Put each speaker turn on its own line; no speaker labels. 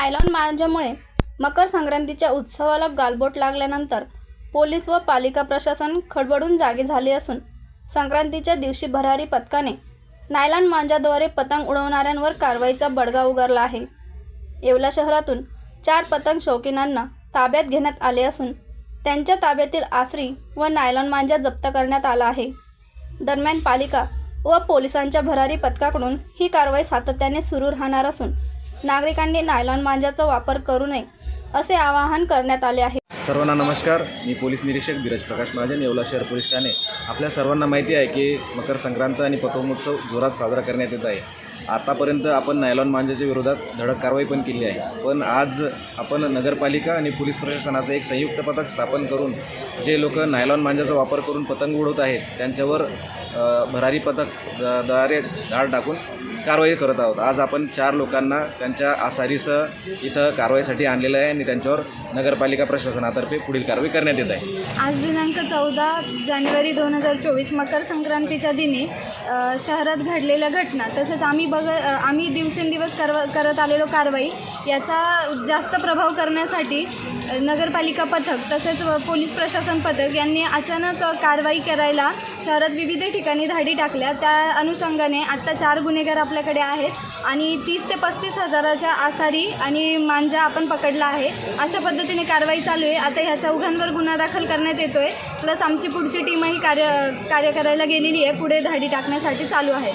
Nylon मांजामुळे मकर संक्रांतीच्या उत्सवाला गालबोट लागल्यानंतर पोलीस व पालिका प्रशासन खडबडून जागे झाले असून संक्रांतीच्या दिवशी भरारी पथकाने नायलॉन मांजाद्वारे पतंग उडवणाऱ्यांवर कारवाईचा बडगा उगारला आहे। येवला शहरातून 4 पतंग शौकीनांना ताब्यात घेण्यात आले असून त्यांच्या ताब्यातील आसरी व नायलॉन मांजा जप्त करण्यात आला आहे। दरम्यान पालिका व पोलिसांच्या भरारी पथकाकडून ही कारवाई सातत्याने सुरू राहणार असून नागरिकांनी नायलॉन मांजाचा वापर करू नये असे आवाहन करण्यात आले आहे।
सर्वांना नमस्कार। मी पोलीस निरीक्षक धीरज प्रकाश महाजन, येवला शहर पोलीस ठाणे। आपल्या सर्वांना माहिती आहे की मकर संक्रांत आणि पतंगोत्सव जोरात साजरा करण्यात येत आहे। आतापर्यंत आपण नायलॉन मांजाच्या विरोधात धडक कारवाई पण केली आहे, पण आज आपण नगरपालिका आणि पोलीस प्रशासनाचं एक संयुक्त पथक स्थापन करून जे लोक नायलॉन मांजाचा वापर करून पतंग उडवत आहेत त्यांच्यावर भरारी पथक द्वारे धाड टाकून कारवाई करत आहोत। आज आपण 4 लोकांना त्यांच्या आसारीसह इथं कारवाईसाठी आणलेलं आहे आणि त्यांच्यावर नगरपालिका प्रशासनातर्फे पुढील कारवाई करण्यात येत आहे।
आज दिनांक 14 जानेवारी 2024 मकर संक्रांतीच्या दिनी शहरात घडलेल्या घटना तसेच आम्ही दिवसेंदिवस करत आलेलो कारवाई याचा जास्त प्रभाव करण्यासाठी नगरपालिका पथक तसेच पोलीस प्रशासन पथक यांनी अचानक कारवाई करायला शहरात विविध ठिकाणी धाडी टाकल्या। त्या अनुषंगाने आत्ता 4 गुन्हेगार आपल्याकडे आहेत आणि 30 ते 35 हजाराच्या आसारी आणि मांजा आपण पकडला आहे। अशा पद्धतीने कारवाई चालू आहे। आता ह्या चौघांवर गुन्हा दाखल करण्यात येतोय, प्लस आमची पुढची टीमही कार्य करायला गेलेली आहे, पुढे धाडी टाकण्यासाठी चालू आहे।